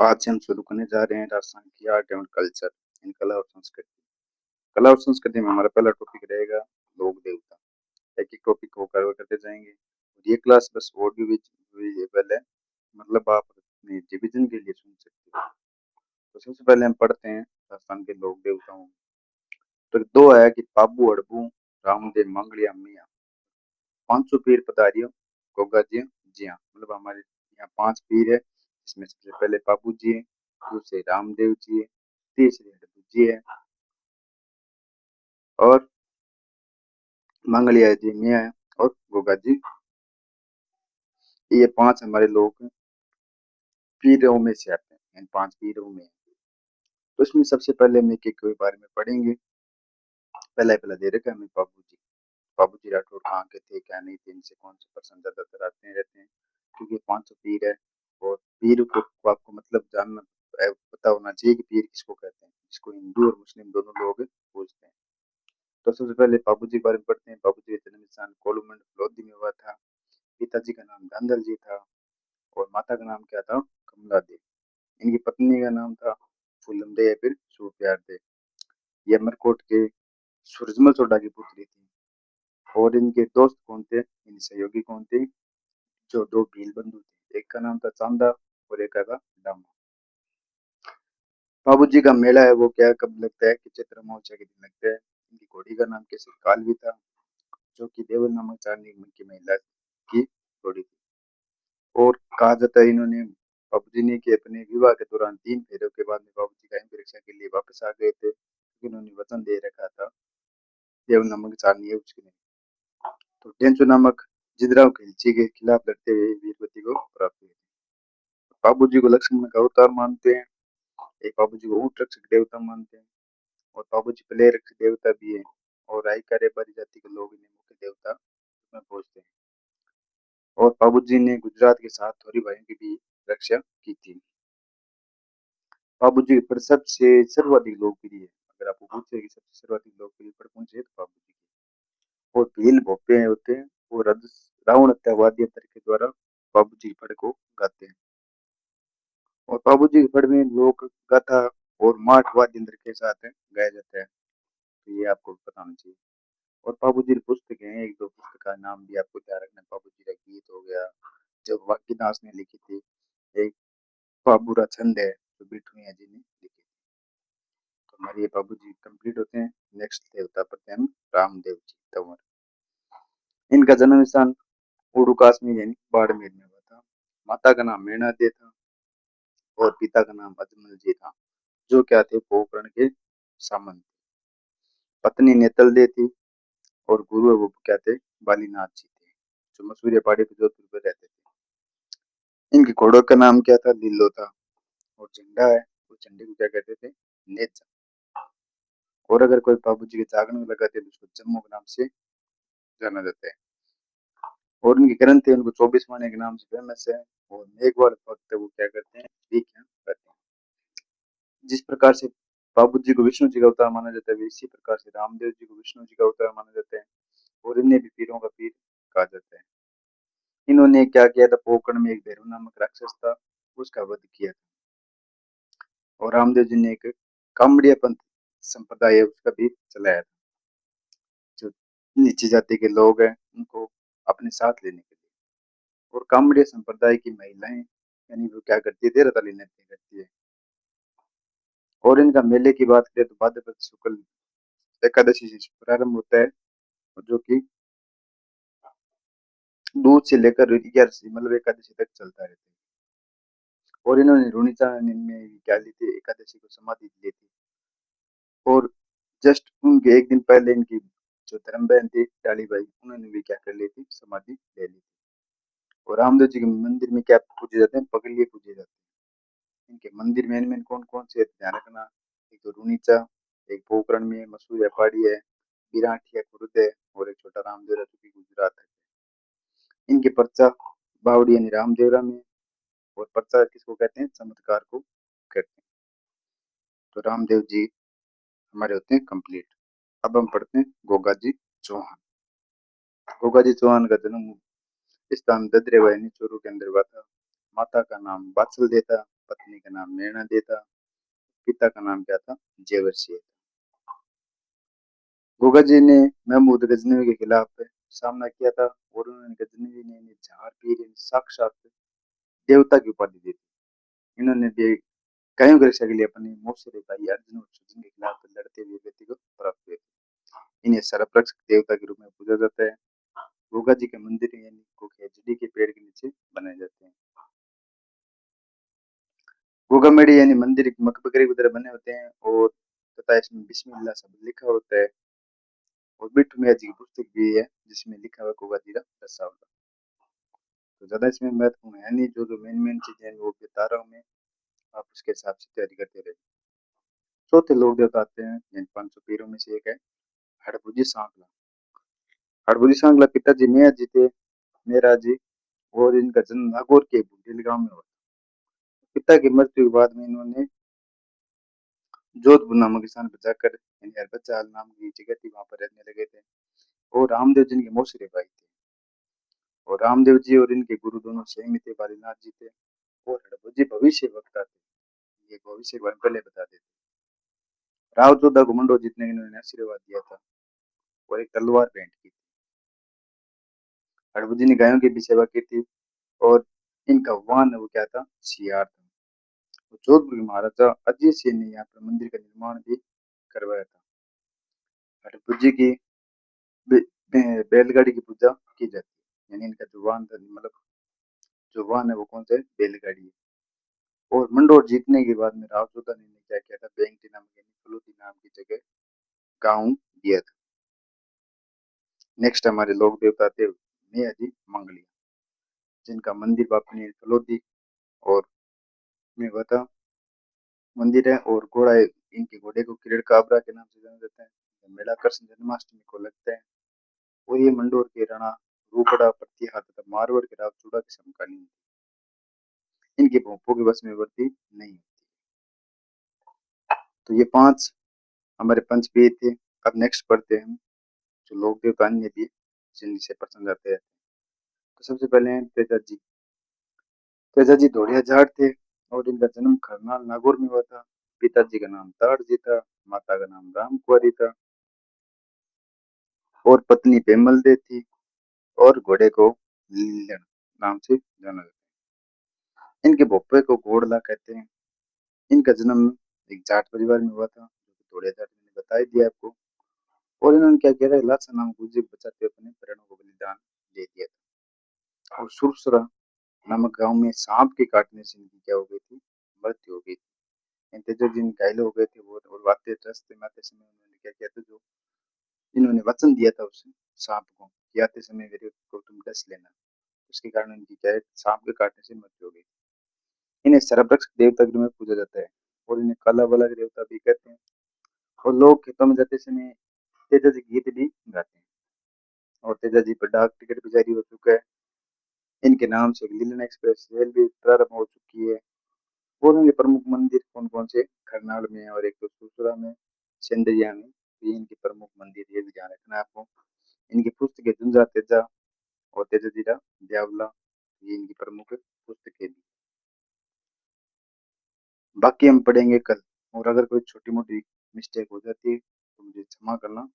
आज से हम शुरू करने जा रहे हैं राजस्थान की आर्ट एंड कल्चर इन कला और संस्कृति। कला और संस्कृति में हमारा पहला टॉपिक रहेगा लोक देवता। एक एक टॉपिक को कवर करते जाएंगे और ये क्लास बस ऑडियो विजुअल है, मतलब आप अपने रिविजन के लिए सुन सकते हो। तो सबसे पहले हम पढ़ते हैं राजस्थान के लोक देवताओं। तो दो है कि पाबू अड़बू रामदेव मंगलिया मियाँ 500 पीर पधारियों गोगा जी हाँ, मतलब हमारे यहाँ 5 पीर है, इसमें सबसे पहले पाबू जी है, दूसरे रामदेव जी है, तीसरे अड़बू जी है और मंगलिया जी मियाँ है और गोगा जी। ये 5 हमारे लोग पीरों में से आते हैं, इन 5 पीरों में। तो इसमें सबसे पहले हम एक एक के बारे में पढ़ेंगे। पहला दे रखा है हमें बाबू जी राठौर कहाँ के थे, क्या नहीं थे, इनसे कौन से प्रसंग ज्यादातर आते रहते हैं, क्योंकि 500 पीर है। और पीर को आपको मतलब जानना पता होना चाहिए कि पीर किसको कहते हैं, जिसको हिंदू और मुस्लिम दोनों लोग पूजते हैं। तो सबसे पहले बाबू जी के बारे में पढ़ते हैं। बाबू जी का जन्म स्थान कोलूमंड लोधी में हुआ था। पिताजी का नाम धांधल जी था और माता का नाम क्या था, कमला देवी। इनकी पत्नी का नाम था फूलन दे या फिर सुप्यार दे। ये अमरकोट के सूरजमल सोडा की पुत्री थी। और इनके दोस्त कौन थे, इन सहयोगी कौन थे, जो दो भील बंधु थे, एक का नाम था चांदा और एक का था डामा। बाबू जी का मेला है वो क्या कब लगता है कि चैत्र महोत्सव के दिन लगता है। इनकी घोड़ी का नाम कैसे कालवी था, जो कि देवल नामक चारनी की महिला की घोड़ी थी। और कहा जाता है इन्होंने बाबू जी ने कि अपने विवाह के दौरान 3 फेरों के बाद में बाबू जी कायम परीक्षा के लिए वापस आ गए थे, क्योंकि इन्होंने वचन दे रखा था देव नामक चारनी है उसके लिए। तो टेंचो नामक जिद्राव खिलची के खिलाफ लड़ते हुए वीरवती को प्राप्त हुए। बाबू जी को लक्ष्मण का अवतार मानते हैं। एक बाबू जी को ऊंट रक्षक देवता मानते हैं और बाबू जी प्ले रक्षक देवता भी है। और रायका रेबारी जाति के लोग इन्हें मुख्य देवता में पूजते हैं। और बाबू जी ने गुजरात के साथ थोड़ी भाइयों की भी रक्षा की थी। बाबू जी पर सबसे सर्वाधिक लोकप्रिय है, अगर आपको पूछे कि सबसे सर्वाधिक लोकप्रिय पद कौन से है, तो बाबू जी की। और भील भोपे होते हैं वो रावण हत्यावादी अंतर के द्वारा बाबू जी पद को गाते हैं। और बाबू जी के पद में लोक गाथा और माठ वाद्य यंत्र के साथ गाया जाता है, तो ये आपको पता होना चाहिए। और बाबू जी की पुस्तकें हैं, एक दो पुस्तक का नाम भी आपको ध्यान रखना। बाबू जी का गीत हो गया जो वाकीदास ने लिखी थी, एक बाबूरा छंद है जो बिट्टू मियां जी ने लिखी थी। तो हमारे ये बाबू जी कंप्लीट होते हैं। नेक्स्ट देवता पढ़ते हैं हम रामदेव जी तंवर। इनका जन्म स्थान उड़ू कश्मीर यानी बाड़मेर में हुआ था। माता का नाम मेणा दे था और पिता का नाम अजमल जी था, जो क्या थे पोकरण के सामंत। पत्नी नेतल दे थी और गुरु वो क्या थे, बालीनाथ जी थे, जो मसूरिया पहाड़ी पे जोधपुर पे रहते थे। इनके घोड़ों का नाम क्या था, लिल्लो था। और झंडा है, उस झंडे को क्या कहते थे, नेजा। और अगर कोई बाबू जी के जागरण में लगाते हैं तो उसको जम्मू के नाम से जाना जाता है। और उनके ग्रंथ है, उनको 24 माने के नाम से फेमस है। और मेघवाल भक्त वो क्या करते हैं, व्याख्या करते हैं। जिस प्रकार से बाबू जी को विष्णु जी का अवतार माना जाता है, इसी प्रकार से रामदेव जी को विष्णु जी का अवतार माना जाता है। और इन्हें भी पीरों का पीर कहा जाता है। इन्होंने क्या किया था, पोकरण में एक भैरव नामक राक्षस था, उसका वध किया था। और रामदेव जी ने एक कामड़िया पंथ संप्रदाय है उसका भी चलाया था, जो नीची जाति के लोग हैं उनको अपने साथ लेने के लिए। और कामड़िया संप्रदाय की महिलाएं यानी वो क्या करती है, देहरताली नृत्य करती है। और इनका मेले की बात करें तो भाद्रपद शुक्ल एकादशी से प्रारंभ होता है, जो कि दूध से लेकर 11 मतलब एकादशी तक चलता रहता है। और इन्होंने रुणिचा में क्या ली थी, एकादशी को समाधि ली थी। और जस्ट उनके एक दिन पहले इनकी जो धर्म बहन थी डाली बाई, उन्होंने भी क्या कर ली थी, समाधि ले ली थी। और रामदेव जी के मंदिर में क्या पूजे जाते हैं, पगलिये पूजे जाते हैं। इनके मंदिर मेन कौन कौन से ध्यान रखना, एक तो रुणीचा, एक पोखरण में मसूर पहाड़ी है, बिराठिया खुर्द है और एक छोटा रामदेवरा जो कि गुजरात है। इनके पर्चा बावड़ी यानी रामदेवरा में। और पर्चा किसको कहते हैं, चमत्कार को कहते हैं। तो रामदेव जी हमारे होते हैं कंप्लीट। अब हम पढ़ते हैं गोगा जी चौहान। गोगा जी चौहान का जन्म स्थान ददरेवा यानी चूरू के अंदर हुआ था। माता का नाम बात्सल दे था, पत्नी का नाम नैना दे था, पिता का नाम क्या था, जेवर सिंह। गोगा जी ने महमूद गजनवी के खिलाफ सामना किया था और उन्होंने गजनवी ने इन्हें झार पीर साक्षात देवता की उपाधि दी थी। इन्होंने भी कई परीक्षा के लिए अपने मौसरे भाई अर्जुन और सुजन के खिलाफ लड़ते हुए व्यक्ति को प्राप्त हुए थे। इन्हें सर्वरक्षक देवता के रूप में पूजा जाता है। गोगा जी के मंदिर यानी को खेजड़ी के पेड़ के नीचे बनाए जाते हैं। गोगा मेड़ी यानी मंदिर मकबरे की तरह बने होते हैं और तथा इसमें बिस्मिल्लाह शब्द लिखा होता है। और बिट्टू मियाँ जी की पुस्तक भी है जिसमें लिखा हुआ है गोगा जी का दस्तावेज। तो ज्यादा इसमें महत्वपूर्ण है नहीं, जो मेन मेन चीजें हैं वो बता रहा हूँ मैं, आप उसके हिसाब से तैयारी करते रहे। चौथे लोग देवता आते हैं यानी 500 पीरों में से एक है हड़बुजी सांगला। हड़बुजी सांगला पिताजी मियाँ जी थे, मेरा जी, और इनका जन्म नागौर के बुंदेल गांव में हुआ। पिता की मृत्यु के बाद में इन्होंने जोधपुर नामक स्थान पर जाकर यानी हरबच्चा नाम की जगह थी वहां पर रहने लगे थे। और रामदेव जिनके मौसरे भाई थे, और रामदेव जी और इनके गुरु दोनों सेम ही थे, बालीनाथ जी थे। और हड़बुजी भविष्य वक्ता थे, ये भविष्य के बारे में पहले बता देते। राव जोधा को मंडो जीतने के इन्होंने आशीर्वाद दिया था और एक तलवार भेंट की थी। हड़बू जी ने गायों की भी सेवा की थी और इनका वाहन वो क्या था, सियार था। तो जोधपुर के महाराजा अजय सिंह ने यहाँ पर मंदिर का निर्माण भी करवाया था। हड़बू जी की बैलगाड़ी की पूजा की जाती है, यानी इनका जो वाहन था, मतलब जो वाहन है वो कौन सा है, बैलगाड़ी है। और मंडोर जीतने के बाद में राव जोधा ने क्या किया था, बेंगटी नाम यानी फलूदी नाम की जगह गाँव दिया था। नेक्स्ट हमारे लोक देवता थे मियाँ जी मंगलिया, जिनका मंदिर बापनी फलोदी और में बता मंदिर है। और घोड़ा इनके घोड़े को किरण काबरा के नाम से जाना जाता है। मेला कृष्ण जन्माष्टमी को लगता है। और ये मंडोर के राणा रूपड़ा प्रतिहार तथा मारवाड़ के राव चूड़ा के समकालीन। इनके भोंपों की बस में वृद्धि नहीं होती। तो ये 5 हमारे पंचपीर थे। अब नेक्स्ट पढ़ते हैं हम जो लोक देवता अन्य भी जिनसे पसंद आते हैं। तो सबसे पहले हैं तेजा जी। तेजा जी धोड़िया जाट थे और इनका जन्म खरनाल नागौर में हुआ था। पिताजी का नाम ताड़ जी था, माता का नाम राम कुंवरी था और पत्नी पेमल दे थी। और घोड़े को लीलन नाम से जाना जाता है। इनके भोपे को घोड़ला कहते हैं। इनका जन्म एक जाट परिवार में हुआ था, जो कि धोड़िया जाट मैंने बता ही दिया आपको। और इन्होंने क्या किया था, लाचा नाम गुज्जी बचाते अपने प्राणों को बलिदान दे दिया था। और सुरसरा नामक गांव में सांप के काटने से इनकी क्या हो गई थी, मृत्यु हो गई थी। तेजो जिन घायल हो गए थे वो, और वाते रास्ते में आते समय उन्होंने क्या किया था, जो इन्होंने वचन दिया था उस सांप को कि आते समय मेरे को तुम डस लेना, उसके कारण इनकी क्या है, सांप के काटने से मृत्यु हो गई। इन्हें सर्वरक्षक देवता के रूप में पूजा जाता है और इन्हें काला वाला देवता भी कहते हैं। और लोग खेतों में जाते समय तेजा जी गीत भी गाते हैं। और तेजा जी पर डाक टिकट भी जारी हो चुका है। इनके नाम से लीलन एक्सप्रेस रेल भी प्रारंभ हो चुकी है। और उनके प्रमुख मंदिर कौन कौन से, करनाल में और एक तो सुसुरा में, सिंधिया में। ये इनके प्रमुख मंदिर, ये भी ध्यान रखना है आपको। इनकी पुस्तकें जुंजा तेजा और तेजा जीरा द्यावला, ये इनकी प्रमुख पुस्तकें भी। बाकी हम पढ़ेंगे कल। और अगर कोई छोटी मोटी मिस्टेक हो जाती है तो मुझे क्षमा करना।